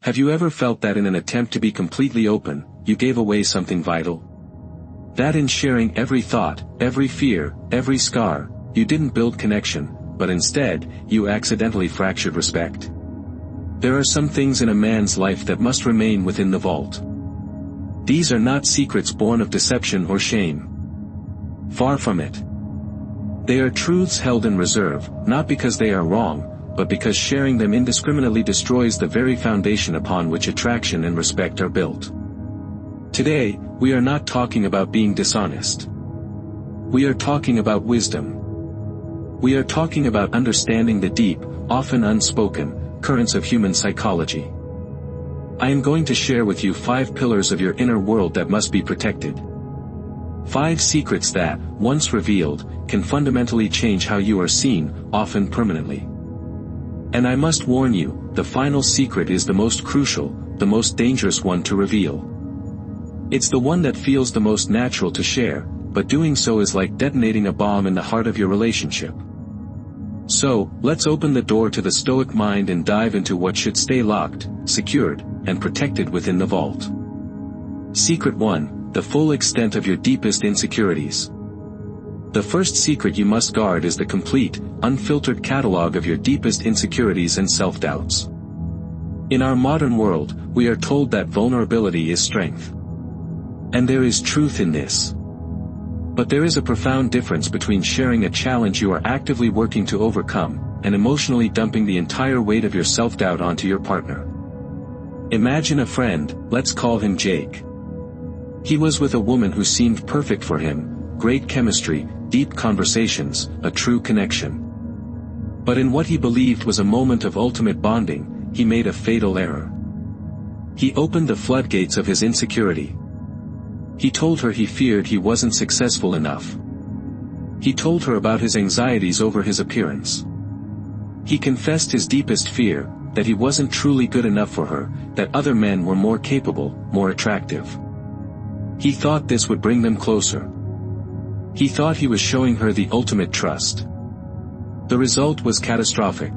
Have you ever felt that in an attempt to be completely open, you gave away something vital? That in sharing every thought, every fear, every scar, you didn't build connection, but instead, you accidentally fractured respect. There are some things in a man's life that must remain within the vault. These are not secrets born of deception or shame. Far from it. They are truths held in reserve, not because they are wrong, but because sharing them indiscriminately destroys the very foundation upon which attraction and respect are built. Today, we are not talking about being dishonest. We are talking about wisdom. We are talking about understanding the deep, often unspoken, currents of human psychology. I am going to share with you 5 pillars of your inner world that must be protected. 5 secrets that, once revealed, can fundamentally change how you are seen, often permanently. And I must warn you, the final secret is the most crucial, the most dangerous one to reveal. It's the one that feels the most natural to share, but doing so is like detonating a bomb in the heart of your relationship. So, let's open the door to the Stoic mind and dive into what should stay locked, secured, and protected within the vault. Secret 1, the full extent of your deepest insecurities. The first secret you must guard is the complete, unfiltered catalog of your deepest insecurities and self-doubts. In our modern world, we are told that vulnerability is strength. And there is truth in this. But there is a profound difference between sharing a challenge you are actively working to overcome, and emotionally dumping the entire weight of your self-doubt onto your partner. Imagine a friend, let's call him Jake. He was with a woman who seemed perfect for him, great chemistry, deep conversations, a true connection. But in what he believed was a moment of ultimate bonding, he made a fatal error. He opened the floodgates of his insecurity. He told her he feared he wasn't successful enough. He told her about his anxieties over his appearance. He confessed his deepest fear, that he wasn't truly good enough for her, that other men were more capable, more attractive. He thought this would bring them closer. He thought he was showing her the ultimate trust. The result was catastrophic.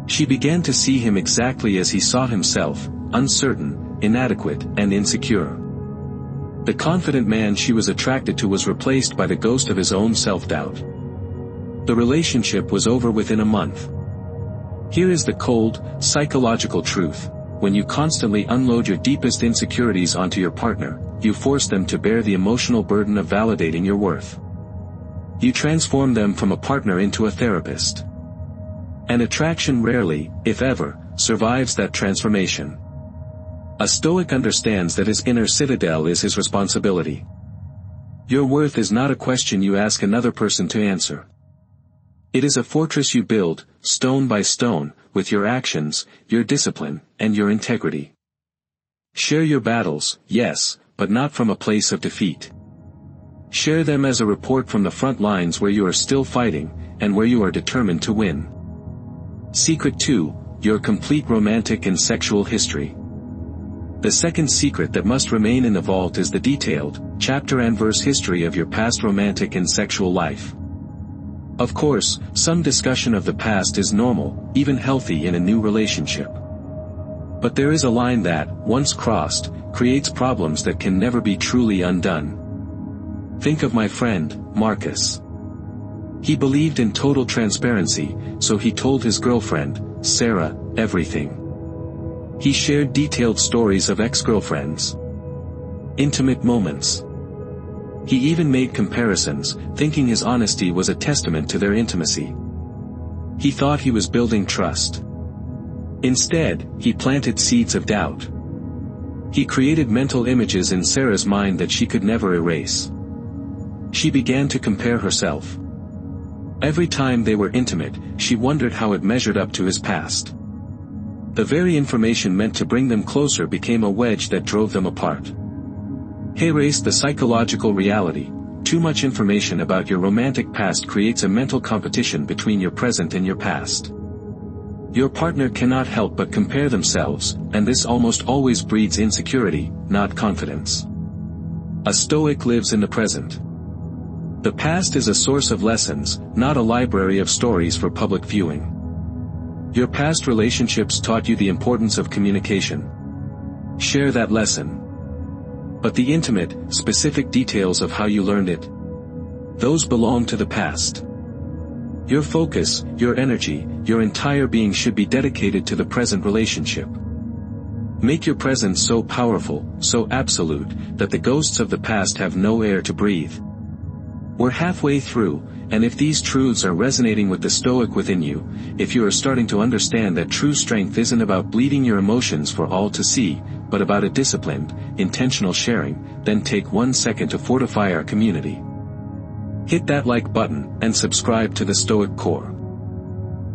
She began to see him exactly as he saw himself, uncertain, inadequate, and insecure. The confident man she was attracted to was replaced by the ghost of his own self-doubt. The relationship was over within a month. Here is the cold, psychological truth. When you constantly unload your deepest insecurities onto your partner, you force them to bear the emotional burden of validating your worth. You transform them from a partner into a therapist. And attraction rarely, if ever, survives that transformation. A Stoic understands that his inner citadel is his responsibility. Your worth is not a question you ask another person to answer. It is a fortress you build, stone by stone, with your actions, your discipline, and your integrity. Share your battles, yes, but not from a place of defeat. Share them as a report from the front lines where you are still fighting, and where you are determined to win. Secret 2, your complete romantic and sexual history. The second secret that must remain in the vault is the detailed, chapter and verse history of your past romantic and sexual life. Of course, some discussion of the past is normal, even healthy in a new relationship. But there is a line that, once crossed, creates problems that can never be truly undone. Think of my friend, Marcus. He believed in total transparency, so he told his girlfriend, Sarah, everything. He shared detailed stories of ex-girlfriends. Intimate moments. He even made comparisons, thinking his honesty was a testament to their intimacy. He thought he was building trust. Instead, he planted seeds of doubt. He created mental images in Sarah's mind that she could never erase. She began to compare herself. Every time they were intimate, she wondered how it measured up to his past. The very information meant to bring them closer became a wedge that drove them apart. Erase the psychological reality. Too much information about your romantic past creates a mental competition between your present and your past. Your partner cannot help but compare themselves, and this almost always breeds insecurity, not confidence. A Stoic lives in the present. The past is a source of lessons, not a library of stories for public viewing. Your past relationships taught you the importance of communication. Share that lesson. But the intimate, specific details of how you learned it, those belong to the past. Your focus, your energy, your entire being should be dedicated to the present relationship. Make your present so powerful, so absolute, that the ghosts of the past have no air to breathe. We're halfway through, and if these truths are resonating with the Stoic within you, if you are starting to understand that true strength isn't about bleeding your emotions for all to see, but about a disciplined, intentional sharing, then take 1 second to fortify our community. Hit that like button, and subscribe to the Stoic Core.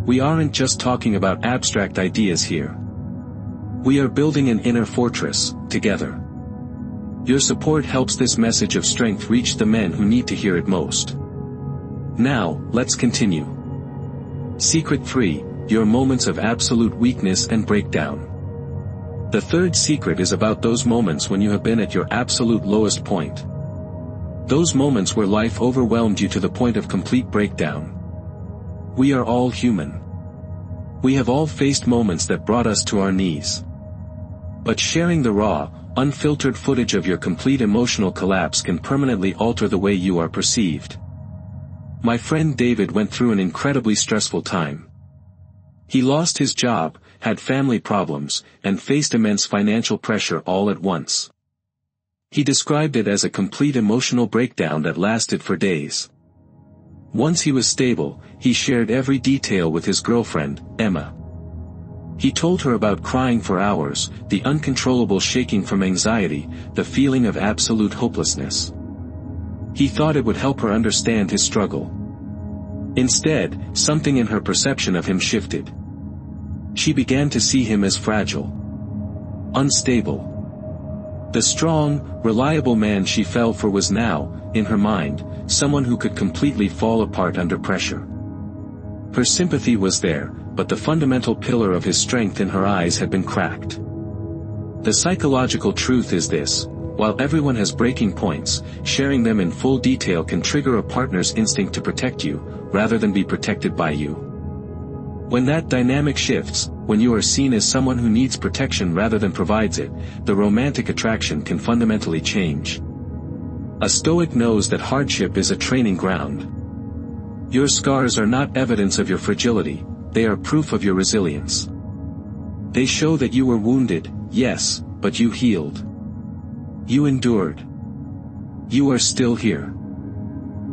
We aren't just talking about abstract ideas here. We are building an inner fortress, together. Your support helps this message of strength reach the men who need to hear it most. Now, let's continue. Secret 3, your moments of absolute weakness and breakdown. The third secret is about those moments when you have been at your absolute lowest point. Those moments where life overwhelmed you to the point of complete breakdown. We are all human. We have all faced moments that brought us to our knees. But sharing the raw, unfiltered footage of your complete emotional collapse can permanently alter the way you are perceived. My friend David went through an incredibly stressful time. He lost his job, had family problems, and faced immense financial pressure all at once. He described it as a complete emotional breakdown that lasted for days. Once he was stable, he shared every detail with his girlfriend, Emma. He told her about crying for hours, the uncontrollable shaking from anxiety, the feeling of absolute hopelessness. He thought it would help her understand his struggle. Instead, something in her perception of him shifted. She began to see him as fragile, unstable. The strong, reliable man she fell for was now, in her mind, someone who could completely fall apart under pressure. Her sympathy was there, but the fundamental pillar of his strength in her eyes had been cracked. The psychological truth is this: while everyone has breaking points, sharing them in full detail can trigger a partner's instinct to protect you, rather than be protected by you. When that dynamic shifts, when you are seen as someone who needs protection rather than provides it, the romantic attraction can fundamentally change. A Stoic knows that hardship is a training ground. Your scars are not evidence of your fragility, they are proof of your resilience. They show that you were wounded, yes, but you healed. You endured. You are still here.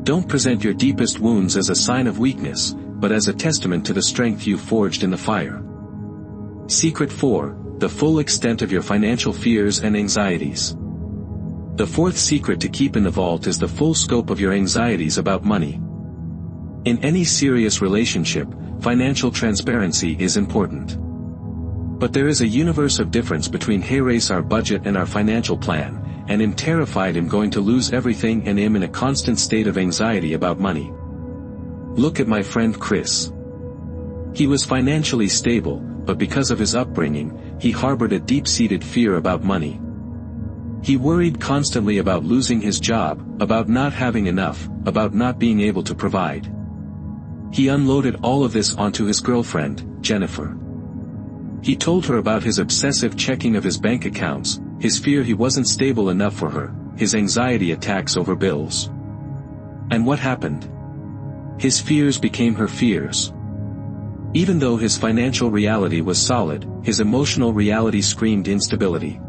Don't present your deepest wounds as a sign of weakness, but as a testament to the strength you forged in the fire. Secret 4, the full extent of your financial fears and anxieties. The fourth secret to keep in the vault is the full scope of your anxieties about money. In any serious relationship, financial transparency is important. But there is a universe of difference between "Hey-race our budget and our financial plan," and "I'm terrified I'm going to lose everything and am in a constant state of anxiety about money." Look at my friend Chris. He was financially stable, but because of his upbringing, he harbored a deep-seated fear about money. He worried constantly about losing his job, about not having enough, about not being able to provide. He unloaded all of this onto his girlfriend, Jennifer. He told her about his obsessive checking of his bank accounts, his fear he wasn't stable enough for her, his anxiety attacks over bills. And what happened? His fears became her fears. Even though his financial reality was solid, his emotional reality screamed instability.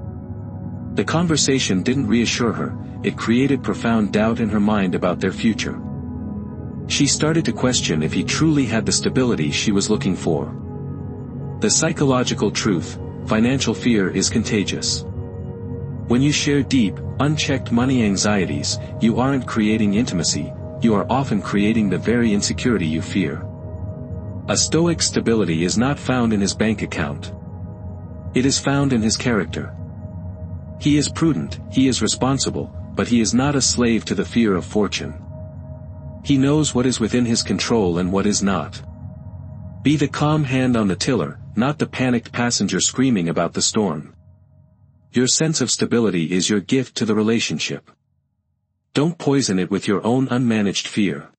The conversation didn't reassure her, it created profound doubt in her mind about their future. She started to question if he truly had the stability she was looking for. The psychological truth: financial fear is contagious. When you share deep, unchecked money anxieties, you aren't creating intimacy, you are often creating the very insecurity you fear. A Stoic's stability is not found in his bank account. It is found in his character. He is prudent, he is responsible, but he is not a slave to the fear of fortune. He knows what is within his control and what is not. Be the calm hand on the tiller, not the panicked passenger screaming about the storm. Your sense of stability is your gift to the relationship. Don't poison it with your own unmanaged fear.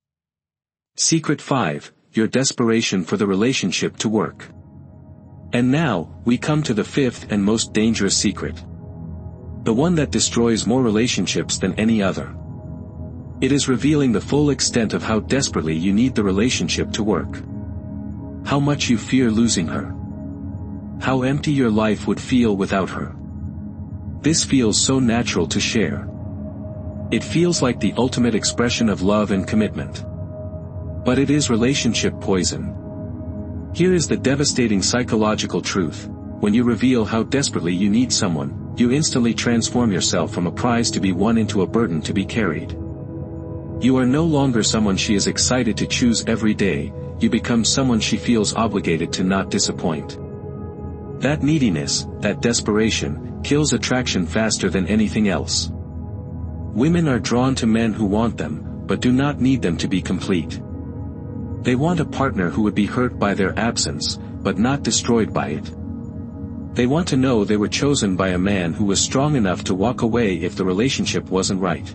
Secret 5, your desperation for the relationship to work. And now, we come to the fifth and most dangerous secret. The one that destroys more relationships than any other. It is revealing the full extent of how desperately you need the relationship to work. How much you fear losing her. How empty your life would feel without her. This feels so natural to share. It feels like the ultimate expression of love and commitment. But it is relationship poison. Here is the devastating psychological truth. When you reveal how desperately you need someone, you instantly transform yourself from a prize to be won into a burden to be carried. You are no longer someone she is excited to choose every day, you become someone she feels obligated to not disappoint. That neediness, that desperation, kills attraction faster than anything else. Women are drawn to men who want them, but do not need them to be complete. They want a partner who would be hurt by their absence, but not destroyed by it. They want to know they were chosen by a man who was strong enough to walk away if the relationship wasn't right.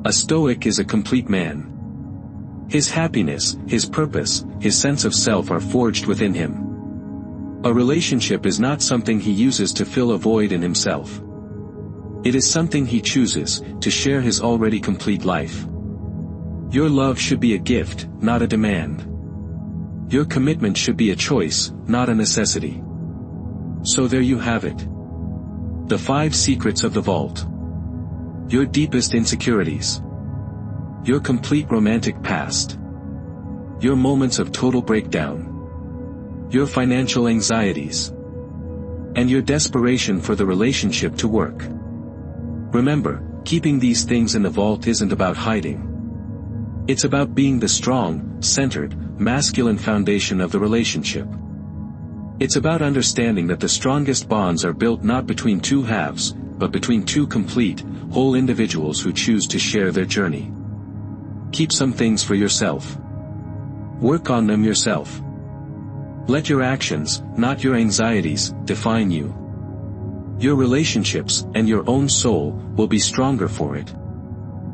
A Stoic is a complete man. His happiness, his purpose, his sense of self are forged within him. A relationship is not something he uses to fill a void in himself. It is something he chooses, to share his already complete life. Your love should be a gift, not a demand. Your commitment should be a choice, not a necessity. So there you have it. The 5 secrets of the vault. Your deepest insecurities. Your complete romantic past. Your moments of total breakdown. Your financial anxieties. And your desperation for the relationship to work. Remember, keeping these things in the vault isn't about hiding. It's about being the strong, centered, masculine foundation of the relationship. It's about understanding that the strongest bonds are built not between two halves, but between two complete, whole individuals who choose to share their journey. Keep some things for yourself. Work on them yourself. Let your actions, not your anxieties, define you. Your relationships, and your own soul, will be stronger for it.